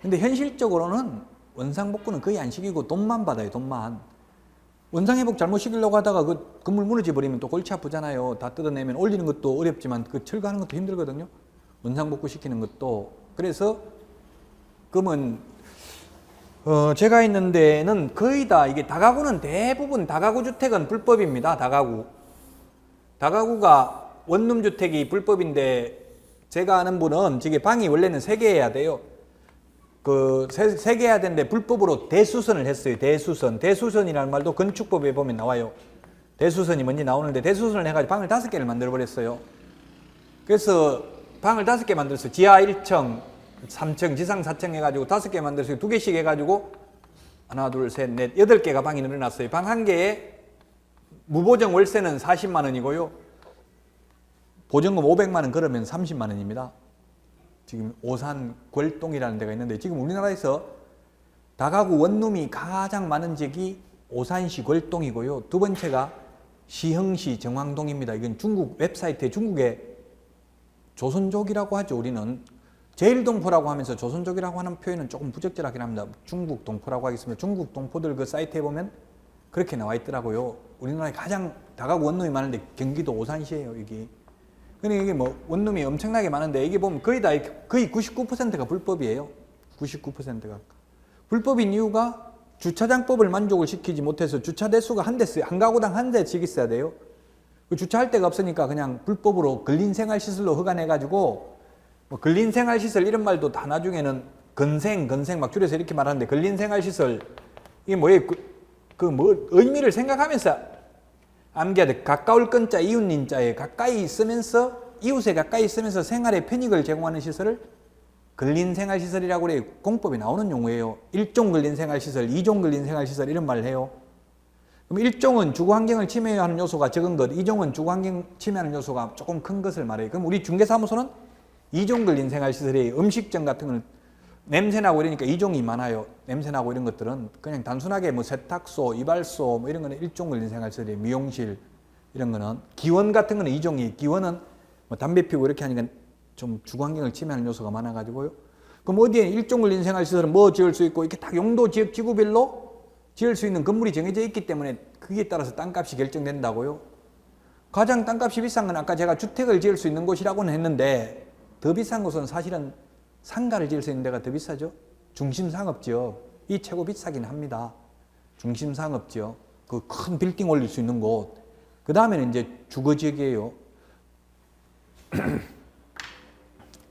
근데 현실적으로는 원상복구는 거의 안 시키고 돈만 받아요. 돈만. 원상회복 잘못 시키려고 하다가 그 건물 무너져 버리면 또 골치 아프잖아요. 다 뜯어내면 올리는 것도 어렵지만 그 철거하는 것도 힘들거든요. 원상복구 시키는 것도. 그래서 그러면 제가 있는 데는 거의 다 이게 다가구는 대부분 다가구 주택은 불법입니다. 다가구가 원룸 주택이 불법인데 제가 아는 분은 지금 방이 원래는 3개여야 돼요. 그 3개여야 되는데 불법으로 대수선을 했어요. 대수선. 대수선이라는 말도 건축법에 보면 나와요. 대수선이 뭔지 나오는데 대수선을 해가지고 방을 5개를 만들어버렸어요. 그래서 방을 5개 만들었어요. 지하 1층, 3층, 지상 4층 해가지고 5개 만들었어요. 2개씩 해가지고 하나, 둘, 셋, 넷, 8개가 방이 늘어났어요. 방 1개에 무보정 월세는 40만 원이고요. 보증금 500만 원 걸으면 30만 원입니다. 지금 오산 궐동이라는 데가 있는데 지금 우리나라에서 다가구 원룸이 가장 많은 지역이 오산시 궐동이고요. 두 번째가 시흥시 정왕동입니다. 이건 중국 웹사이트에 중국의 조선족이라고 하죠. 우리는 제일동포라고 하면서 조선족이라고 하는 표현은 조금 부적절하긴 합니다. 중국 동포라고 하겠습니다. 중국 동포들 그 사이트에 보면 그렇게 나와 있더라고요. 우리나라에 가장 다가구 원룸이 많은데 경기도 오산시예요. 이게. 그러니까 이게 뭐 원룸이 엄청나게 많은데 이게 보면 거의 99%가 불법이에요. 99%가. 불법인 이유가 주차장법을 만족을 시키지 못해서 주차 대수가 한 가구당 한 대씩 있어야 돼요. 그 주차할 데가 없으니까 그냥 불법으로 근린생활시설로 허가내가지고 뭐 근린생활시설 이런 말도 다 나중에는 건생 막 줄여서 이렇게 말하는데 근린생활시설 이게 뭐예요? 뭐 의미를 생각하면서 암기해야 돼. 가까울 건자 이웃님자에 가까이 있으면서 이웃에 가까이 있으면서 생활의 편익을 제공하는 시설을 근린생활시설이라고 그래요. 공법에 나오는 용어예요. 1종 근린생활시설, 2종 근린생활시설 이런 말을 해요. 그럼 1종은 주거환경을 침해하는 요소가 적은 것, 2종은 주거환경 침해하는 요소가 조금 큰 것을 말해요. 그럼 우리 중개사무소는 2종 근린생활시설이에요. 음식점 같은 건 냄새나고 이러니까 2종이 많아요. 냄새나고 이런 것들은 그냥 단순하게 뭐 세탁소, 이발소 뭐 이런 거는 1종 근린생활시설이에요. 미용실 이런 거는. 기원 같은 거는 2종이에요. 기원은 뭐 담배 피우고 이렇게 하니까 좀 주거환경을 침해하는 요소가 많아가지고요. 그럼 어디에 1종 근린생활시설은 뭐 지을 수 있고 이렇게 딱 용도 지역 지구별로 지을 수 있는 건물이 정해져 있기 때문에 그에 따라서 땅값이 결정된다고요. 가장 땅값이 비싼 건 아까 제가 주택을 지을 수 있는 곳이라고는 했는데 더 비싼 곳은 사실은 상가를 지을 수 있는 데가 더 비싸죠. 중심상업지역 이 최고 비싸긴 합니다. 중심상업지역 그 큰 빌딩 올릴 수 있는 곳. 그 다음에는 이제 주거지역이에요.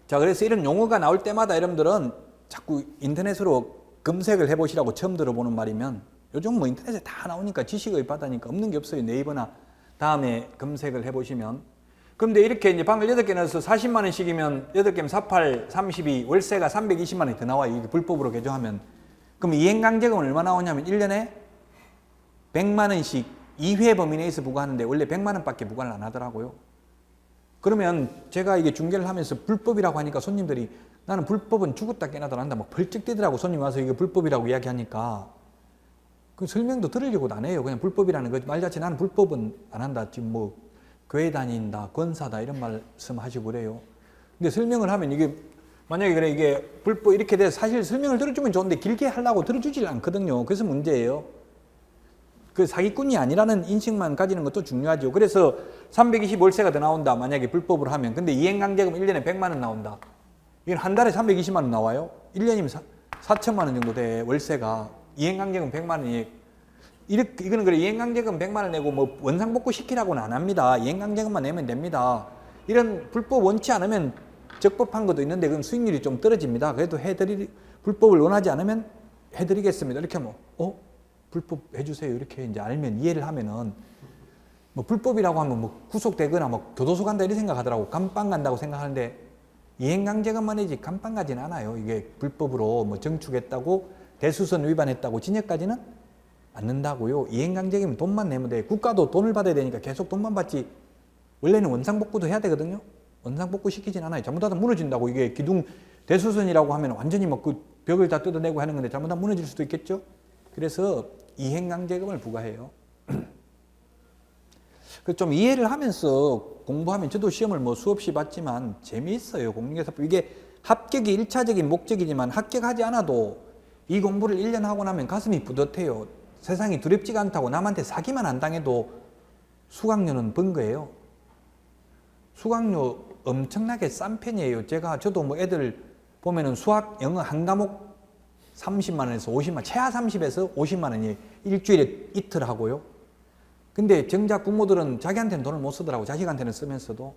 자, 그래서 이런 용어가 나올 때마다 여러분들은 자꾸 인터넷으로 검색을 해보시라고 처음 들어보는 말이면 요즘 뭐 인터넷에 다 나오니까 지식의 바다니까 없는 게 없어요. 네이버나 다음에 검색을 해보시면. 그런데 이렇게 이제 방을 8개 넣어서 40만 원씩이면 8개면 48, 32, 월세가 320만 원이 더 나와요. 이게 불법으로 개조하면. 그럼 이행강제금은 얼마 나오냐면 1년에 100만 원씩 2회 범위 내에서 부과하는데 원래 100만 원밖에 부과를 안 하더라고요. 그러면 제가 이게 중개를 하면서 불법이라고 하니까 손님들이 나는 불법은 죽었다 깨나다 난다 막 벌쩍 뛰더라고. 손님 와서 이게 불법이라고 이야기하니까 그 설명도 들으려고 안 해요. 그냥 불법이라는 거 말 자체 나는 불법은 안 한다. 지금 뭐 교회 다닌다, 권사다 이런 말씀 하시고 그래요. 근데 설명을 하면 이게 만약에 그래 이게 불법 이렇게 돼서 사실 설명을 들어주면 좋은데 길게 하려고 들어주질 않거든요. 그래서 문제예요. 그 사기꾼이 아니라는 인식만 가지는 것도 중요하죠. 그래서 320 월세가 더 나온다. 만약에 불법으로 하면. 근데 이행강제금 1년에 100만 원 나온다. 이건 한 달에 320만 원 나와요. 1년이면 4천만 원 정도 돼. 월세가. 이행강제금 100만 원이. 이거는 그래 이행강제금 100만 원 내고 뭐 원상복구 시키라고는 안 합니다. 이행강제금만 내면 됩니다. 이런 불법 원치 않으면 적법한 것도 있는데 그럼 수익률이 좀 떨어집니다. 그래도 불법을 원하지 않으면 해드리겠습니다. 이렇게 하면 불법 해주세요. 이렇게 이제 알면 이해를 하면은 뭐 불법이라고 하면 뭐 구속되거나 뭐 교도소 간다 이렇게 생각하더라고. 감방 간다고 생각하는데 이행강제금만 해지 감방 가진 않아요. 이게 불법으로 뭐 정축했다고 대수선 위반했다고 징역까지는 않는다고요. 이행강제금은 돈만 내면 돼. 국가도 돈을 받아야 되니까 계속 돈만 받지. 원래는 원상복구도 해야 되거든요. 원상복구 시키진 않아요. 잘못하다 무너진다고. 이게 기둥 대수선이라고 하면 완전히 뭐 그 벽을 다 뜯어내고 하는 건데 잘못하면 무너질 수도 있겠죠. 그래서 이행강제금을 부과해요. 좀 이해를 하면서 공부하면 저도 시험을 뭐 수없이 봤지만 재미있어요. 공인중개사법. 이게 합격이 1차적인 목적이지만 합격하지 않아도 이 공부를 1년 하고 나면 가슴이 뿌듯해요. 세상이 두렵지가 않다고 남한테 사기만 안 당해도 수강료는 번 거예요. 수강료 엄청나게 싼 편이에요. 저도 뭐 애들 보면은 수학, 영어 한 과목 30만 원에서 50만 원, 최하 30에서 50만 원이 일주일에 이틀 하고요. 근데 정작 부모들은 자기한테는 돈을 못 쓰더라고. 자식한테는 쓰면서도.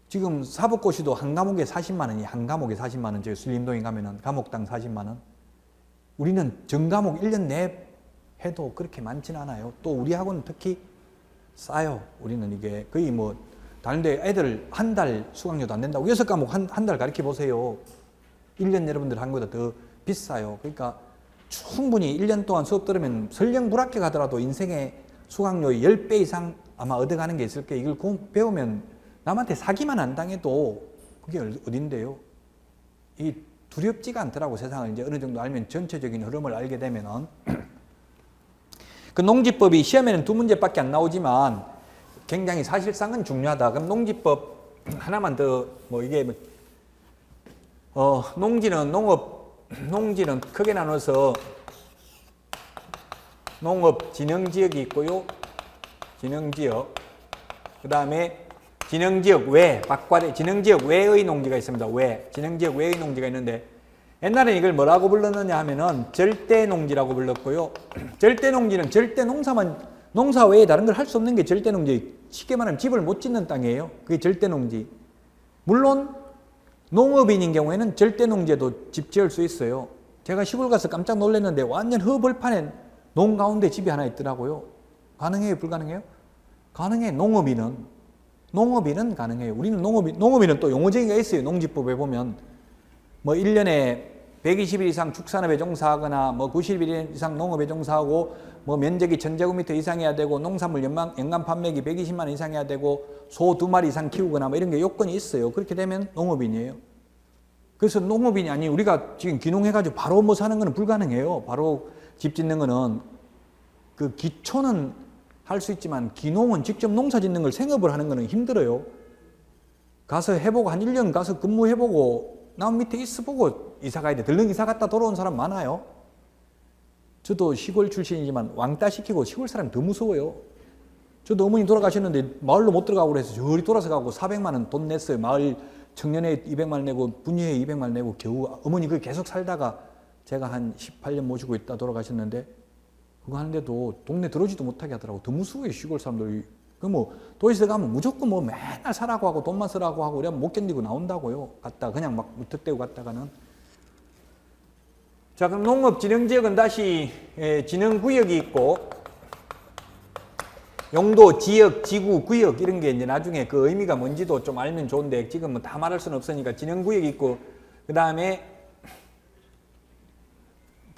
지금 사법고시도 한 과목에 40만 원이 한 과목에 40만 원. 저희 신림동에 가면은 과목당 40만 원. 우리는 전 과목 1년 내에 해도 그렇게 많지는 않아요. 또 우리 학원은 특히 싸요. 우리는 이게 거의 뭐 다른데 애들 한 달 수강료도 안 된다고 6과목 한 달 가르쳐 보세요. 1년 여러분들 한 거보다 더 비싸요. 그러니까 충분히 1년 동안 수업 들으면 설령 불합격 하더라도 인생의 수강료의 10배 이상 아마 얻어가는 게 있을 거예요. 이걸 배우면 남한테 사기만 안 당해도 그게 어딘데요. 이 두렵지가 않더라고. 세상을 이제 어느 정도 알면 전체적인 흐름을 알게 되면은 그 농지법이 시험에는 2문제밖에 안 나오지만 굉장히 사실상은 중요하다. 그럼 농지법 하나만 더 뭐 이게 농지는 크게 나눠서 농업진흥지역이 있고요. 진흥지역. 그 다음에 진흥지역 외, 박과대, 진흥지역 외의 농지가 있습니다. 외. 진흥지역 외의 농지가 있는데 옛날에 이걸 뭐라고 불렀느냐 하면은 절대농지라고 불렀고요. 절대농지는 절대 농사 외에 다른 걸 할 수 없는 게 절대농지. 쉽게 말하면 집을 못 짓는 땅이에요. 그게 절대농지. 물론 농업인인 경우에는 절대농지에도 집 지을 수 있어요. 제가 시골 가서 깜짝 놀랐는데 완전 흙벌판에 농 가운데 집이 하나 있더라고요. 가능해요? 불가능해요? 가능해. 농업인은 가능해요. 우리는 농업인은 또 용어쟁이가 있어요. 농지법에 보면 뭐 1년에 120일 이상 축산업에 종사하거나 뭐 90일 이상 농업에 종사하고 뭐 면적이 1000제곱미터 이상해야 되고 농산물 연간 판매기 120만 원 이상해야 되고 소 2마리 이상 키우거나 뭐 이런 게 요건이 있어요. 그렇게 되면 농업인이에요. 그래서 농업인이 아니 우리가 지금 귀농해가지고 바로 뭐 사는 거는 불가능해요. 바로 집 짓는 거는 그 기초는 할 수 있지만 귀농은 직접 농사 짓는 걸 생업을 하는 거는 힘들어요. 가서 해보고 한 1년 가서 근무해보고 남 밑에 있어보고 이사 가야 돼. 들렁 이사 갔다 돌아온 사람 많아요. 저도 시골 출신이지만 왕따 시키고 시골 사람이 더 무서워요. 저도 어머니 돌아가셨는데 마을로 못 들어가고 그래서 저리 돌아서 가고 400만 원 돈 냈어요. 마을 청년회 200만 원 내고 분유회 200만 원 내고 겨우 어머니 그 계속 살다가 제가 한 18년 모시고 있다 돌아가셨는데 그거 하는데도 동네 들어오지도 못하게 하더라고. 더 무서워요 시골 사람들이. 그 뭐 도시에 가면 무조건 뭐 맨날 사라고 하고 돈만 쓰라고 하고 그러면 못 견디고 나온다고요. 갔다 그냥 막 무턱대고 갔다가는. 자 그럼 농업진흥지역은 다시 진흥구역이 있고 용도, 지역, 지구, 구역 이런 게 이제 나중에 그 의미가 뭔지도 좀 알면 좋은데 지금은 다 말할 수는 없으니까 진흥구역이 있고 그 다음에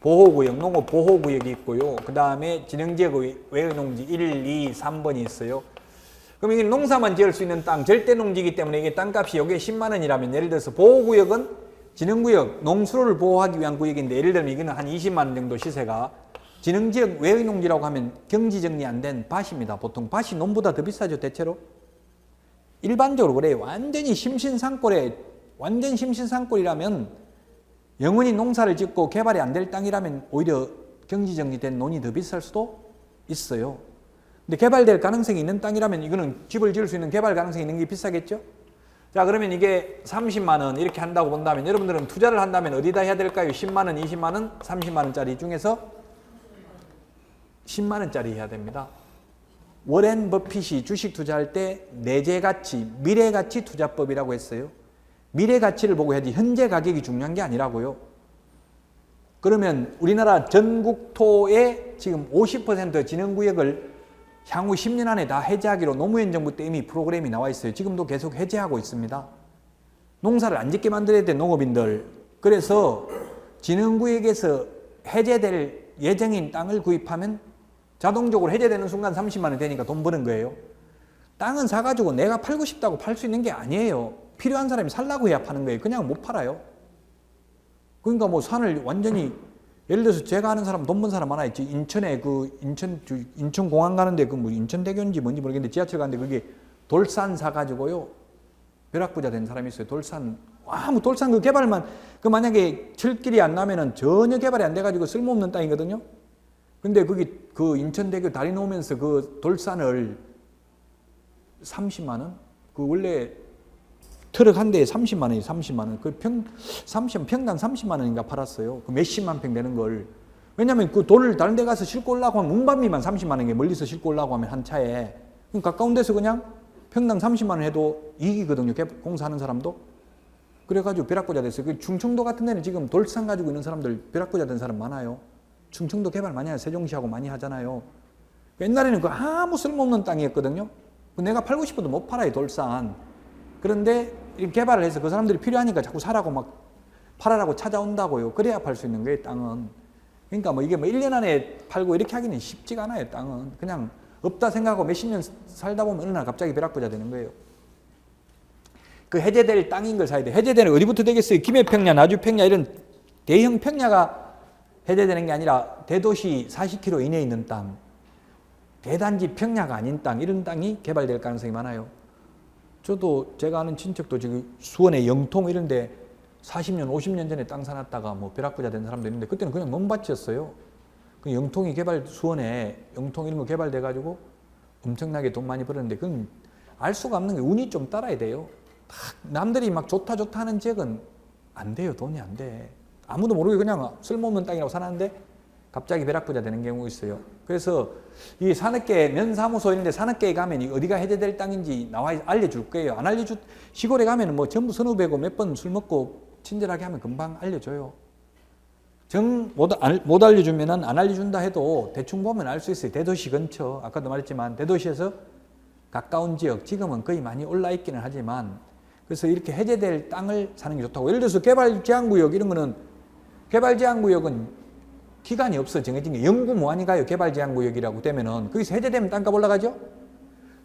보호구역, 농업보호구역이 있고요. 그 다음에 진흥지역 외의 농지 1, 2, 3번이 있어요. 그럼 이게 농사만 지을 수 있는 땅, 절대농지이기 때문에 이게 땅값이 여기에 10만 원이라면 예를 들어서 보호구역은 진흥구역, 농수로를 보호하기 위한 구역인데 예를 들면 이거는 한 20만 원 정도 시세가 진흥지역 외의 농지라고 하면 경지정리 안 된 밭입니다. 보통 밭이 농보다 더 비싸죠 대체로. 일반적으로 그래요. 완전 심신산골이라면 영원히 농사를 짓고 개발이 안 될 땅이라면 오히려 경지정리된 논이 더 비쌀 수도 있어요. 근데 개발될 가능성이 있는 땅이라면 이거는 집을 지을 수 있는 개발 가능성이 있는 게 비싸겠죠? 자 그러면 이게 30만 원 이렇게 한다고 본다면 여러분들은 투자를 한다면 어디다 해야 될까요? 10만 원, 20만 원, 30만 원짜리 중에서 10만 원짜리 해야 됩니다. 워렌 버핏이 주식 투자할 때 내재가치, 미래가치 투자법이라고 했어요. 미래가치를 보고 해야지 현재 가격이 중요한 게 아니라고요. 그러면 우리나라 전국토의 지금 50% 진흥구역을 향후 10년 안에 다 해제하기로 노무현 정부 때 이미 프로그램이 나와 있어요. 지금도 계속 해제하고 있습니다. 농사를 안 짓게 만들어야 돼 농업인들. 그래서 진흥구역에서 해제될 예정인 땅을 구입하면 자동적으로 해제되는 순간 30만 원 되니까 돈 버는 거예요. 땅은 사가지고 내가 팔고 싶다고 팔 수 있는 게 아니에요. 필요한 사람이 살라고 해야 파는 거예요. 그냥 못 팔아요. 그러니까 뭐 산을 완전히 예를 들어서 제가 아는 사람 돈 번 사람 하나 있지. 인천에 인천공항 가는데 그 뭐 인천대교인지 뭔지 모르겠는데 지하철 가는데 그게 돌산 사가지고요. 벼락부자 된 사람이 있어요. 돌산. 뭐 돌산 그 개발만 그 만약에 철길이 안 나면은 전혀 개발이 안 돼가지고 쓸모없는 땅이거든요. 근데 거기 그 인천대교 다리 놓으면서 그 돌산을 30만 원? 그 원래 트럭 한 대에 30만 원이 30만 원. 그 평당 30만 원인가 팔았어요. 그 몇십만 평 되는 걸. 왜냐면 그 돌을 다른 데 가서 싣고 오려고 하면 운반비만 30만 원에 멀리서 싣고 오려고 하면 한 차에. 그럼 가까운 데서 그냥 평당 30만 원 해도 이익이거든요. 공사하는 사람도. 그래가지고 벼락부자 됐어요. 그 충청도 같은 데는 지금 돌산 가지고 있는 사람들 벼락부자 된 사람 많아요. 충청도 개발 많이 해요. 세종시하고 많이 하잖아요. 옛날에는 그 아무 쓸모없는 땅이었거든요. 내가 팔고 싶어도 못 팔아요, 돌산. 그런데 개발을 해서 그 사람들이 필요하니까 자꾸 사라고 막 팔아라고 찾아온다고요. 그래야 팔 수 있는 거예요, 땅은. 그러니까 뭐 이게 뭐 1년 안에 팔고 이렇게 하기는 쉽지가 않아요, 땅은. 그냥 없다 생각하고 몇십 년 살다 보면 어느 날 갑자기 벼락부자 되는 거예요. 그 해제될 땅인 걸 사야 돼. 해제되는 어디부터 되겠어요? 김해평야, 나주평야 이런 대형 평야가 해제되는 게 아니라 대도시 40km 이내에 있는 땅, 대단지 평야가 아닌 땅, 이런 땅이 개발될 가능성이 많아요. 저도 제가 아는 친척도 지금 수원의 영통 이런 데 40년, 50년 전에 땅 사놨다가 뭐 벼락부자 된 사람도 있는데 그때는 그냥 먼밭이었어요. 그 영통이 수원에 영통 이런 거 개발돼가지고 엄청나게 돈 많이 벌었는데 그건 알 수가 없는 게 운이 좀 따라야 돼요. 남들이 막 좋다 하는 지역은 안 돼요. 돈이 안 돼. 아무도 모르게 그냥 쓸모없는 땅이라고 사놨는데 갑자기 벼락부자 되는 경우가 있어요. 그래서 이 산업계 면사무소 이런 데 산업계에 가면 어디가 해제될 땅인지 나와 알려줄 거예요. 안 시골에 가면 뭐 전부 선후배고 몇 번 술 먹고 친절하게 하면 금방 알려줘요. 못 알려주면은 안 알려준다 해도 대충 보면 알 수 있어요. 대도시 근처, 아까도 말했지만 대도시에서 가까운 지역, 지금은 거의 많이 올라 있기는 하지만 그래서 이렇게 해제될 땅을 사는 게 좋다고. 예를 들어서 개발제한구역 이런 거는 개발제한구역은 기간이 없어 정해진 게 영구무한히 가요. 개발제한구역이라고 되면은 거기서 해제되면 땅값 올라가죠.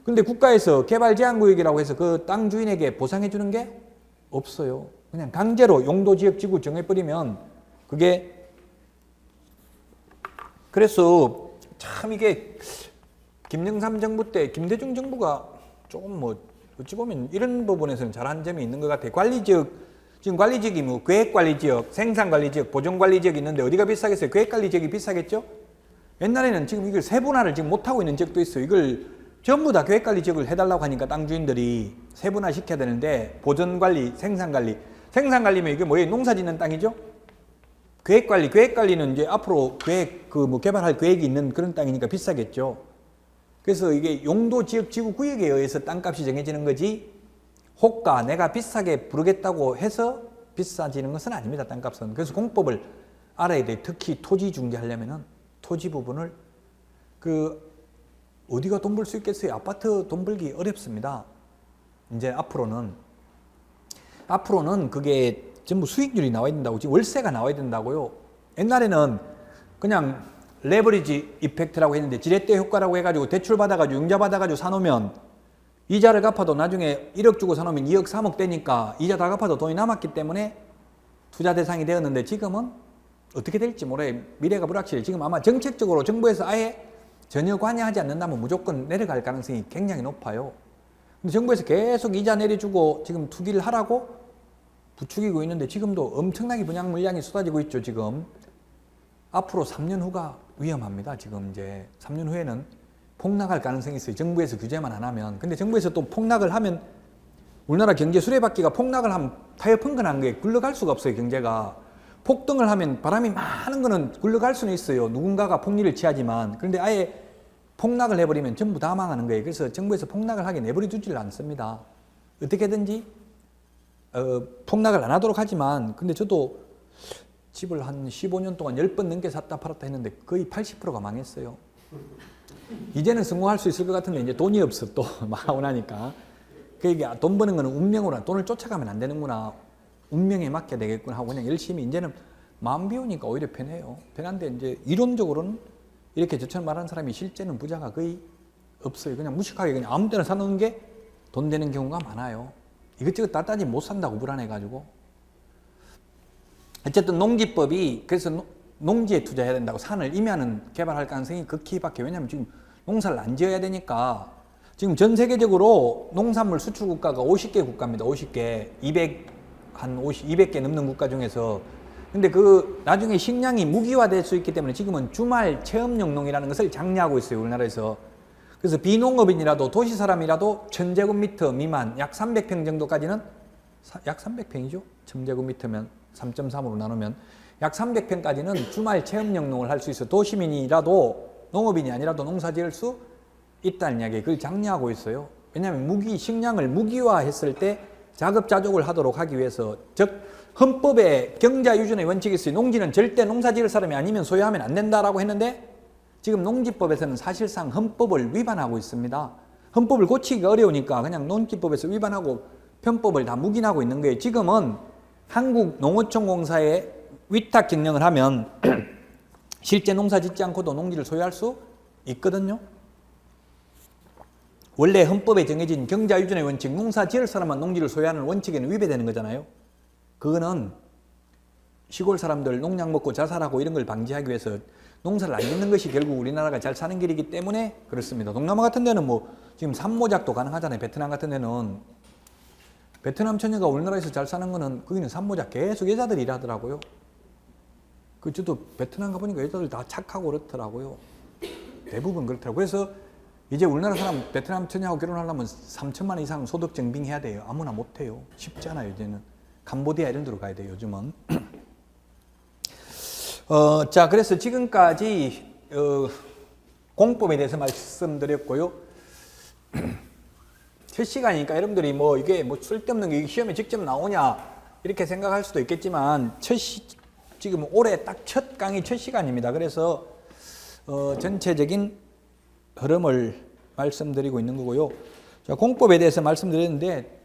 근데 국가에서 개발제한구역이라고 해서 그 땅 주인에게 보상해 주는 게 없어요. 그냥 강제로 용도지역지구 정해버리면 그게 그래서 참 이게 김영삼 정부 때 김대중 정부가 조금 뭐 어찌 보면 이런 부분에서는 잘한 점이 있는 것 같아요. 지금 관리지역이 뭐 계획관리지역, 생산관리지역, 보존관리지역이 있는데 어디가 비싸겠어요? 계획관리지역이 비싸겠죠? 옛날에는 지금 이걸 세분화를 지금 못하고 있는 지역도 있어요. 이걸 전부 다 계획관리지역을 해달라고 하니까 땅 주인들이 세분화 시켜야 되는데 보존관리, 생산관리. 생산관리면 이게 뭐예요? 농사짓는 땅이죠? 계획관리는 이제 앞으로 개발할 계획이 있는 그런 땅이니까 비싸겠죠. 그래서 이게 용도지역지구구역에 의해서 땅값이 정해지는 거지 호가 내가 비싸게 부르겠다고 해서 비싸지는 것은 아닙니다. 땅값은. 그래서 공법을 알아야 돼요. 특히 토지 중개하려면은 토지 부분을 어디가 돈 벌 수 있겠어요? 아파트 돈 벌기 어렵습니다. 이제 앞으로는 그게 전부 수익률이 나와야 된다고, 월세가 나와야 된다고요. 옛날에는 그냥 레버리지 이펙트라고 했는데 지렛대 효과라고 해가지고 대출 받아가지고 융자 받아가지고 사놓으면 이자를 갚아도 나중에 1억 주고 사놓으면 2억 3억 되니까 이자 다 갚아도 돈이 남았기 때문에 투자 대상이 되었는데 지금은 어떻게 될지 몰라요. 미래가 불확실해요. 지금 아마 정책적으로 정부에서 아예 전혀 관여하지 않는다면 무조건 내려갈 가능성이 굉장히 높아요. 근데 정부에서 계속 이자 내려주고 지금 투기를 하라고 부추기고 있는데 지금도 엄청나게 분양 물량이 쏟아지고 있죠. 지금 앞으로 3년 후가 위험합니다. 지금 이제 3년 후에는 폭락할 가능성이 있어요. 정부에서 규제만 안 하면. 근데 정부에서 또 폭락을 하면 우리나라 경제 수레바퀴가 폭락을 하면 타이어 펑크난 거에 굴러갈 수가 없어요. 경제가 폭등을 하면 바람이 많은 거는 굴러갈 수는 있어요. 누군가가 폭리를 취하지만. 그런데 아예 폭락을 해버리면 전부 다 망하는 거예요. 그래서 정부에서 폭락을 하게 내버려 두지를 않습니다. 어떻게든지 폭락을 안 하도록 하지만 근데 저도 집을 한 15년 동안 10번 넘게 샀다 팔았다 했는데 거의 80%가 망했어요. 이제는 성공할 수 있을 것 같은데 이제 돈이 없어 또 망하고 나니까. 그러니까 돈 버는 거는 운명으로 돈을 쫓아가면 안 되는구나. 운명에 맡겨야 되겠구나 하고 그냥 열심히 이제는 마음 비우니까 오히려 편해요. 편한데 이제 이론적으로는 이렇게 저처럼 말하는 사람이 실제는 부자가 거의 없어요. 그냥 무식하게 그냥 아무 때나 사놓은 게 돈 되는 경우가 많아요. 이것저것 다 따지면 못 산다고 불안해가지고. 어쨌든 농지법이 그래서 농지에 투자해야 된다고 산을 임야는 개발할 가능성이 극히 박해요. 왜냐하면 지금 농사를 안 지어야 되니까. 지금 전 세계적으로 농산물 수출 국가가 50개 국가입니다. 50개. 200개 넘는 국가 중에서. 근데 나중에 식량이 무기화될 수 있기 때문에 지금은 주말 체험용 농이라는 것을 장려하고 있어요. 우리나라에서. 그래서 비농업인이라도 도시 사람이라도 1000제곱미터 미만 약 300평 정도까지는 약 300평이죠. 1000제곱미터면 3.3으로 나누면 약 300평까지는 주말 체험용 농을 할 수 있어요. 도시민이라도 농업인이 아니라도 농사 지을 수 있다는 이야기예요. 그걸 장려하고 있어요. 왜냐하면 식량을 무기화했을 때 자급자족을 하도록 하기 위해서, 즉 헌법에 경자유전의 원칙이 있어요. 농지는 절대 농사지을 사람이 아니면 소유하면 안 된다라고 했는데 지금 농지법에서는 사실상 헌법을 위반하고 있습니다. 헌법을 고치기가 어려우니까 그냥 농지법에서 위반하고 편법을 다 묵인하고 있는 거예요. 지금은 한국농어촌공사에 위탁 경영을 하면 실제 농사 짓지 않고도 농지를 소유할 수 있거든요. 원래 헌법에 정해진 경자유전의 원칙, 농사 지을 사람만 농지를 소유하는 원칙에는 위배되는 거잖아요. 그거는 시골 사람들 농약 먹고 자살하고 이런 걸 방지하기 위해서 농사를 안 짓는 것이 결국 우리나라가 잘 사는 길이기 때문에 그렇습니다. 동남아 같은 데는 뭐 지금 산모작도 가능하잖아요. 베트남 같은 데는 베트남 처녀가 우리나라에서 잘 사는 거는 거기는 산모작 계속 여자들이 일하더라고요. 그 저도 베트남 가보니까 여자들 다 착하고 그렇더라고요. 대부분 그렇더라고요. 그래서 이제 우리나라 사람 베트남 처녀하고 결혼하려면 3천만 원 이상 소득 증빙해야 돼요. 아무나 못해요. 쉽지 않아요. 이제는 캄보디아 이런 데로 가야 돼요. 요즘은. 자, 그래서 지금까지 공법에 대해서 말씀드렸고요. 실시간이니까 여러분들이 뭐 이게 뭐 쓸데없는 게 시험에 직접 나오냐 이렇게 생각할 수도 있겠지만 지금 올해 딱 첫 강의 첫 시간입니다. 그래서 전체적인 흐름을 말씀드리고 있는 거고요. 자, 공법에 대해서 말씀드렸는데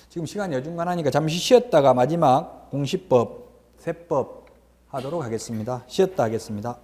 지금 시간이 어중간하니까 잠시 쉬었다가 마지막 공시법, 세법 하도록 하겠습니다. 쉬었다 하겠습니다.